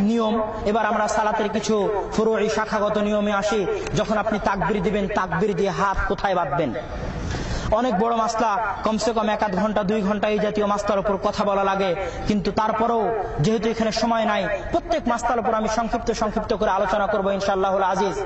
নিয়ম। এবার আমরা সালাতের কিছু ফুরুই শাখাগত নিয়মে আসি। যখন আপনি তাকবীর দিবেন, তাকবীর দিয়ে হাত কোথায় বাঁধবেন? অনেক বড় মাসলা, কমসে কম 1-1 ঘন্টা 2 ঘন্টা এই জাতীয় মাসলার উপর কথা বলা লাগে। কিন্তু তারপরেও যেহেতু এখানে সময় নাই, প্রত্যেক মাসলার উপর আমি সংক্ষিপ্ত করে আলোচনা করব ইনশাআল্লাহুল আজিজ।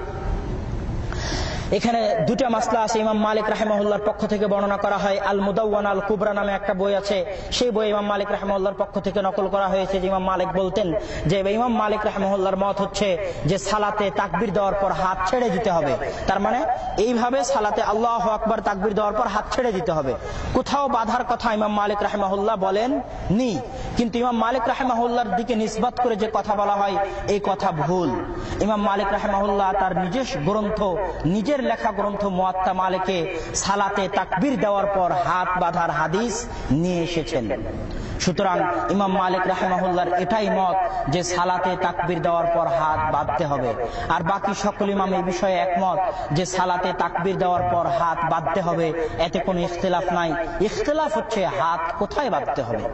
এখানে দুটা মাসলা আছে। ইমাম মালিক রাহিমাহুল্লাহর পক্ষ থেকে বর্ণনা করা হয়। আল মুদাওয়ানা আল কুবরা নামে একটা বই আছে, সেই বই ইমাম মালিক রাহিমাহুল্লাহর পক্ষ থেকে নকল করা হয়েছে যে ইমাম মালিক বলতেন যে ইমাম মালিক রাহিমাহুল্লাহর মত হচ্ছে যে সালাতে তাকবীর দেওয়ার পর হাত ছেড়ে দিতে হবে। তার মানে এইভাবে সালাতে আল্লাহু আকবার তাকবীর দেওয়ার পর হাত ছেড়ে দিতে হবে। কোথাও বাধার কথা ইমাম মালিক রাহিমাহুল্লাহ বলেন নি। কিন্তু ইমাম মালিক রাহিমাহুল্লাহর দিকে নিসবত করে যে কথা বলা হয় এই কথা ভুল। ইমাম মালিক রাহিমাহুল্লাহ তার নিজস্ব গ্রন্থ, নিজের লেখা গ্রন্থ মুয়াত্তা মালিকে সালাতে তাকবীর দেওয়ার পর হাত বাঁধার হাদিস নিয়ে এসেছেন। সুতরাং ইমাম মালিক রাহিমাহুল্লাহর এটাই মত যে সালাতে তাকবীর দেওয়ার পর হাত বাঁধতে হবে। আর বাকি সকল ইমাম এই বিষয়ে একমত যে সালাতে তাকবীর দেওয়ার পর হাত বাঁধতে হবে, এতে কোনো ইখতিলাফ নাই। ইখতিলাফ হচ্ছে হাত কোথায় বাঁধতে হবে।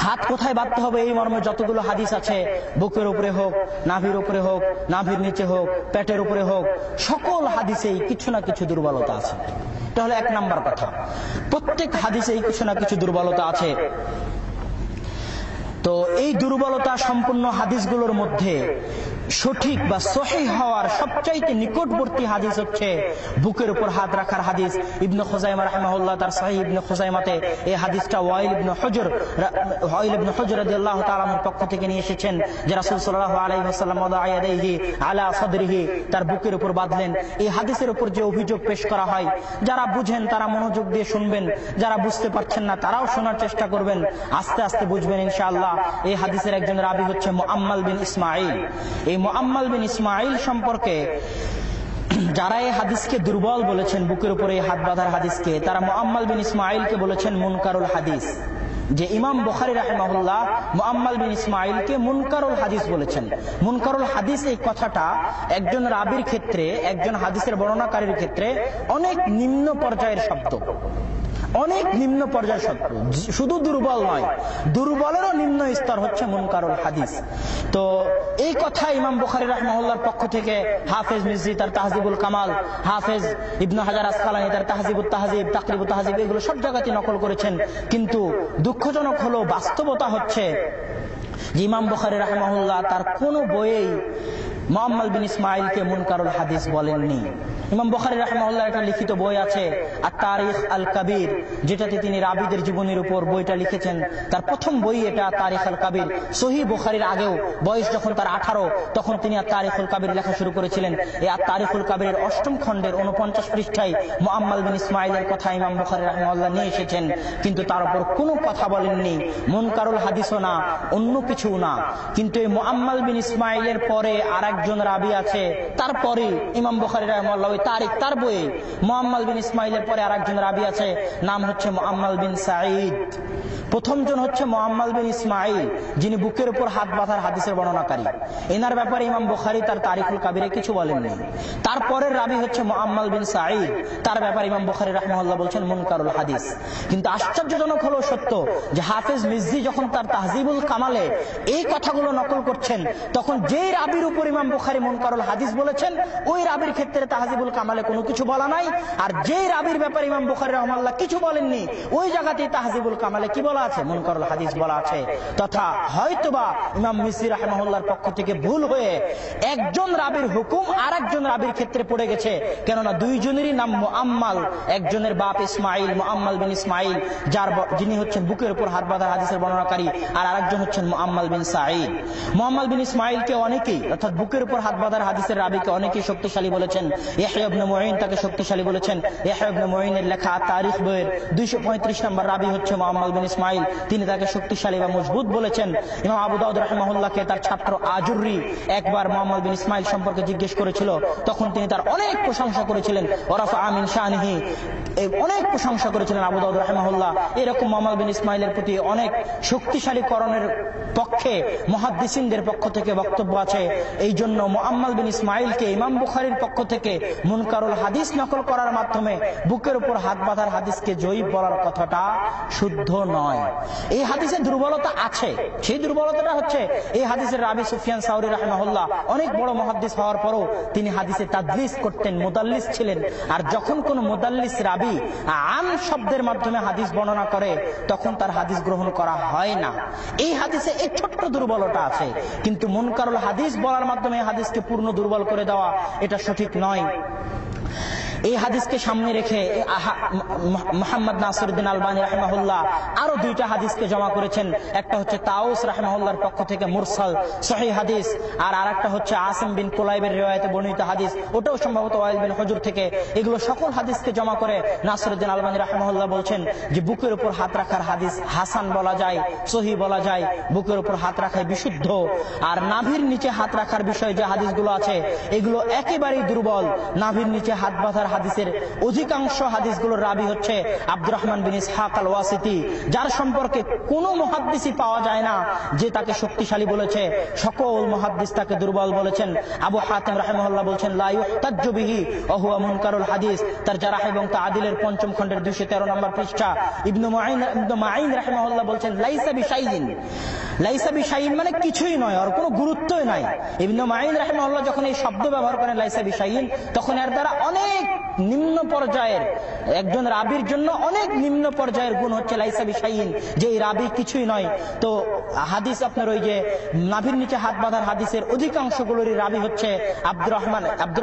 হাত কোথায় বাঁধতে হবে এই মর্মে যতগুলো হাদিস আছে, বুকের উপরে হোক, নাভির উপরে হোক, নাভির নিচে হোক, পেটের উপরে হোক, সকল হাদিসেই কিছু না কিছু দুর্বলতা আছে। এটা হলো 1 নাম্বার কথা। প্রত্যেক হাদিসেই কিছু না কিছু দুর্বলতা আছে। তো এই দুর্বলতা সম্পূর্ণ হাদিসগুলোর মধ্যে সঠিক বা সহিহ হওয়ার সবচাইতে নিকটবর্তী হাদিস হচ্ছে বুকের উপর হাত রাখার হাদিস। ইবনে খুজাইমা রাহিমাহুল্লাহ তার সহিহ ইবনে খুজাইমাতে এই হাদিসটা ওয়াইল ইবনে হুজর রাদিয়াল্লাহু তাআলা আনহুর পক্ষ থেকে নিয়ে এসেছেন যে রাসূল সাল্লাল্লাহু আলাইহি ওয়াসাল্লাম ওয়াদা ইয়াদাইহি আলা সাদরিহি, তার বুকের উপর বাঁধলেন। এই হাদিসের উপর যে অভিযোগ পেশ করা হয়, যারা বুঝেন তারা মনোযোগ দিয়ে শুনবেন, যারা বুঝতে পারছেন না তারাও শোনার চেষ্টা করবেন, আস্তে আস্তে বুঝবেন ইনশাআল্লাহ। এই হাদিসের একজন রাবী হচ্ছে মুআম্মাল বিন ইসমাঈল। এই মুআম্মাল বিন ইসমাঈল সম্পর্কে যারা এই হাদিসকে দুর্বল বলেছেন, বুকের উপরে হাত বাঁধার হাদিসকে, তারা মুআম্মাল বিন ইসমাঈলকে বলেছেন মুনকারুল হাদিস। যে ইমাম বুখারী রাহিমাহুল্লাহ মুআম্মাল বিন ইসমাঈলকে মুনকারুল হাদিস বলেছেন। মুনকারুল হাদিস এই কথাটা একজন রাবীর ক্ষেত্রে, একজন হাদিসের বর্ণনাকারীর ক্ষেত্রে অনেক নিম্ন পর্যায়ের শব্দ, অনেক নিম্ন পর্যায়ের শব্দ। শুধু দুর্বল নয়, দুর্বলেরও নিম্ন স্তর হচ্ছে মুনকারুল হাদিস। তো এই কথা ইমাম বুখারী রাহিমাহুল্লাহর পক্ষ থেকে হাফেজ মিজরি তার তাহজিবুল কামাল, হাফেজ ইবনে হাজার আসকালানী তার তাহজিবুত তাহজিব, তাকরিবুত তাহজিব, এগুলো সব জায়গাতে নকল করেছেন। কিন্তু দুঃখজনক হলো, বাস্তবতা হচ্ছে যে ইমাম বুখারী রাহিমাহুল্লাহ তার কোন বইয়েই মুআম্মাল বিন ইসমাঈলকে মুনকারুল হাদিস বলেননি। ইমাম বুখারী রাহিমাহুল্লাহ একটা লিখিত বই আছে আত-তারিখ আল কাবীর, যেটাতে তিনি রাবীদের জীবনের উপর বইটা লিখেছেন। তার প্রথম বই এটা তারিখ আল কাবীর। সহিহ বুখারীর আগেও বয়স যখন তার 18 তখন তিনি আত-তারিখুল কাবীর লেখা শুরু করেছিলেন। এই আত-তারিখুল কাবীরের 8ম খণ্ডের 49 পৃষ্ঠায় মুআম্মাল বিন ইসমাঈলের কথা ইমাম বুখারী রাহিমাহুল্লাহ নিয়ে এসেছেন, কিন্তু তার উপর কোনো কথা বলেননি। মুনকারুল হাদিসও না, অন্য কিছু না। কিন্তু এই মুআম্মাল বিন ইসমাঈলের পরে আরেকজন রাবী আছে, তারপরে ইমাম বুখারী রাহিমাহুল্লাহ তারিখ তার বইয়ে মুআম্মাল বিন ইসমাঈলের পরে আরেকজন রাবী আছে, নাম হচ্ছে মুআম্মাল বিন সাঈদ। প্রথমজন হচ্ছে মুআম্মাল বিন ইসমাঈল, যিনি বুকের উপর হাত বাঁধার হাদিসের বর্ণনাকারী। এনার ব্যাপারে ইমাম বুখারী তার তারিখুল কাবীরে কিছু বলেননি। তারপরের রাবী হচ্ছে মুআম্মাল বিন সাঈদ, তার ব্যাপারে ইমাম বুখারী রাহিমাহুল্লাহ বলছেন মুনকারুল হাদিস। কিন্তু আশ্চর্যজনক হলো সত্য যে হাফেজ মিজরি যখন তার তাহজিবুল কামালে এই কথাগুলো নকল করছেন, তখন যেই রাবীর উপর ইমাম বুখারী মুনকারুল হাদিস বলেছেন, ওই রাবীর ক্ষেত্রে তাহজিবুল কামালে কোনো কিছু বলা নাই। আর যেই রাবীর ব্যাপারে ইমাম বুখারী রাহিমাহুল্লাহ কিছু বলেননি, ওই জায়গাতেই তাহজিবুল কামালে কি বলা আছে? মুনকারুল হাদিস বলা আছে। তথা হয়তোবা ইমাম মিজরি রাহিমাহুল্লাহর পক্ষ থেকে ভুল হয়ে একজন রাবীর হুকুম আরেকজন রাবীর ক্ষেত্রে পড়ে গেছে। কেননা দুইজনেরই নাম মুআম্মাল, একজনের বাপ ইসমাঈল, মুআম্মাল বিন ইসমাঈল, যিনি হচ্ছেন বুকের উপর হাত বাঁধার হাদিসের বর্ণনাকারী, আর আরেকজন হচ্ছেন মুআম্মাল বিন সাঈদ। মুআম্মাল বিন ইসমাঈলকে অনেকেই, অর্থাৎ বুকের উপর হাত বাঁধার হাদিসের রাবীকে অনেকেই শক্তিশালী বলেছেন। ইহয়া ইবনে মুঈন তাকে শক্তিশালী বলেছেন। ইহয়া ইবনে মুঈনের লেখা তারিখ বইয়ের 235 নম্বর রাবী হচ্ছে মুআম্মাল বিন ইসমাঈল, তিনি তাকে শক্তিশালী বা মজবুত বলেছেন। ইমাম আবু দাউদ রাহিমাহুল্লাহকে তার ছাত্র আজুররি একবার মুআম্মাল বিন ইসমাঈল সম্পর্কে জিজ্ঞেস করেছিল, তখন তিনি তার অনেক প্রশংসা করেছিলেন। ওরাফা আমিন শানিহি, অনেক প্রশংসা করেছিলেন আবু দাউদ রাহিমাহুল্লাহ। এরকম মুআম্মাল বিন ইসমাঈলের প্রতি অনেক শক্তিশালীকরণের পক্ষে মুহাদ্দিসিনদের পক্ষ থেকে বক্তব্য আছে। এই জন্য মুআম্মাল বিন ইসমাইলকে ইমাম বুখারীর পক্ষ থেকে মুনকারুল হাদিস নকল করার মাধ্যমে বুকের উপর হাত বাঁধার হাদিসকে জয়ীফ বলার কথাটা শুদ্ধ নয়। এই হাদিসে দুর্বলতা আছে। সেই দুর্বলতাটা হচ্ছে এই হাদিসের রাবি সুফিয়ান সাউরি রাহিমাহুল্লাহ অনেক বড় মুহাদ্দিস হওয়ার পরও তিনি হাদিসে তাদলিস করতেন, মুদাল্লিস ছিলেন। আর যখন কোন মুদাল্লিস রাবি আন শব্দের মাধ্যমে হাদিস বর্ণনা করে তখন তার হাদিস গ্রহণ করা হয় না। এই হাদিসে এই ছোট্ট দুর্বলতা আছে, কিন্তু মুনকারুল হাদিস বলার মাধ্যমে হাদিসকে পূর্ণ দুর্বল করে দেওয়া এটা সঠিক নয়। এই হাদিসকে সামনে রেখে মুহাম্মদ নাসিরউদ্দিন আলবানী রাহিমাহুল্লাহ আরো দুইটা হাদিসকে জমা করেছেন। একটা হচ্ছে তাউস রাহিমাহুল্লাহর পক্ষ থেকে মুরসাল সহিহ হাদিস, আর আরেকটা হচ্ছে আসিম বিন কুলাইবের রিওয়ায়াতে বর্ণিত হাদিস, ওটাও সম্ভবত ওয়াইল বিন হুজুর থেকে। এগুলো সকল হাদিসকে জমা করে নাসিরউদ্দিন আলবানী রাহিমাহুল্লাহ বলছেন যে বুকের উপর হাত রাখার হাদিস হাসান বলা যায়, সহিহ বলা যায়, বুকের উপর হাত রাখায় বিশুদ্ধ। আর নাভির নিচে হাত রাখার বিষয়ে যে হাদিসগুলো আছে এগুলো একেবারেই দুর্বল। নাভির নিচে হাত বাঁধার হাদিসের অধিকাংশ হাদিসগুলোর রাবি হচ্ছে আব্দুর রহমান বিন ইসহাক আল ওয়াসিতি, যার সম্পর্কে কোনো মুহাদ্দিসই পাওয়া যায় না যে তাকে শক্তিশালী বলেছে। সকল মুহাদ্দিস তাকে দুর্বল বলেছেন। আবু হাতিম রাহিমাহুল্লাহ বলছেন লা ইউহতাজ্জু বিহি ওয়া হুয়া মুনকারুল হাদিস, তার জারাহ এবং তাআদিলের ৫ম খণ্ডের ২১৩ নম্বর পৃষ্ঠা। ইবনে মাঈন রাহিমাহুল্লাহ বলছেন লাইসা বিশাইইন, লাইসা বিশাইইন মানে কিছুই নয়, আর কোনো গুরুত্বই নাই। ইবনে মাঈন রাহিমাহুল্লাহ যখন এই শব্দ ব্যবহার করেন লাইসা বিশাইইন, তখন এর দ্বারা অনেক নিম্ন পর্যায়ের, একজন রাবির জন্য অনেক নিম্ন পর্যায়ের গুণ হচ্ছে লাইসা বিশাইইন, যে এই রাবি কিছুই নয়। তো হাদিস আপনার ওই যে নাভির নিচে হাত বাঁধার হাদিসের অধিকাংশগুলোরই রাবি হচ্ছে আব্দুর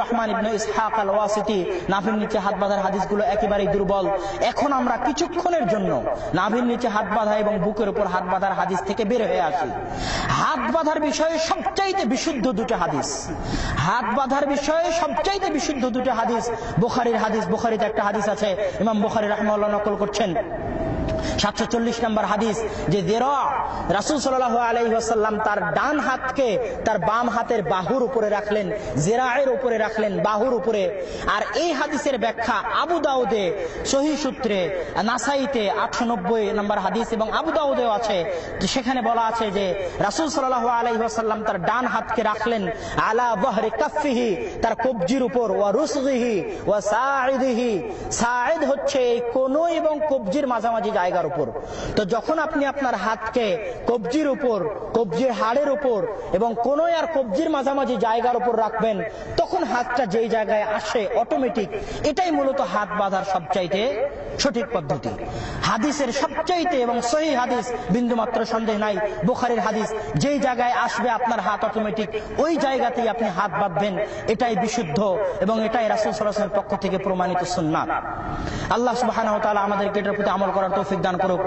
রহমান ইবনে ইসহাক আল ওয়াসিতি। নাভির নিচে হাত বাঁধার হাদিসগুলো একেবারেই দুর্বল। এখন আমরা কিছুক্ষণের জন্য নাভির নিচে হাত বাঁধা এবং বুকের উপর হাত বাঁধার হাদিস থেকে বের হয়ে আসি। হাত বাঁধার বিষয়ে সবচাইতে বিশুদ্ধ দুটো হাদিস, হাত বাঁধার বিষয়ে সবচাইতে বিশুদ্ধ দুটো হাদিস বুখারীর হাদিস। বুখারীতে একটা হাদিস আছে, ইমাম বুখারী রাহিমাহুল্লাহ নকল করছেন ৭৪০ নম্বর হাদিস, যে রাসূল সাল্লাল্লাহু আলাইহি ওয়াসাল্লাম তার ডান হাতকে তার বাম হাতের বাহুর উপরে রাখলেন, জিরায়ের উপরে রাখলেন, বাহুর উপরে। আর এই হাদিসের ব্যাখ্যা আবু দাউদে সহিহ সূত্রে, নাসাইতে ৮৯০ নম্বর হাদিস এবং আবু দাউদেও আছে। সেখানে বলা আছে যে রাসূল সাল্লাল্লাহু আলাইহি ওয়াসাল্লাম তার ডান হাতকে রাখলেন আলা যাহরি কাফফিহি, তার কবজির উপর, ওয়া রুসগিহি ওয়া সাইদিহি, সাইদ হচ্ছে এই কোন এবং কবজির মাঝামাঝি জায়গার উপর। তো যখন আপনি আপনার হাতকে কবজির উপর, কবজির হাড়ের উপর এবং কোন আর কবজির মাঝামাঝি জায়গার উপর রাখবেন, তখন হাতটা যেই জায়গায় আসে অটোমেটিক, এটাই মূলত হাত বাঁধার সবচাইতে সঠিক পদ্ধতি। হাদিসের সবচাইতে এবং সহিহ হাদিস, বিন্দুমাত্র সন্দেহ নাই, বুখারীর হাদিস, যেই জায়গায় আসবে আপনার হাত অটোমেটিক ওই জায়গাতেই আপনি হাত বাঁধবেন, এটাই বিশুদ্ধ এবং এটাই রাসূল সাল্লাল্লাহু আলাইহি ওয়াসাল্লামের পক্ষ থেকে প্রমাণিত সুন্নাত। আল্লাহ সুবহানাহু ওয়া তাআলা আমাদেরকে এটার প্রতি আমল করার তৌফিক দান করুক।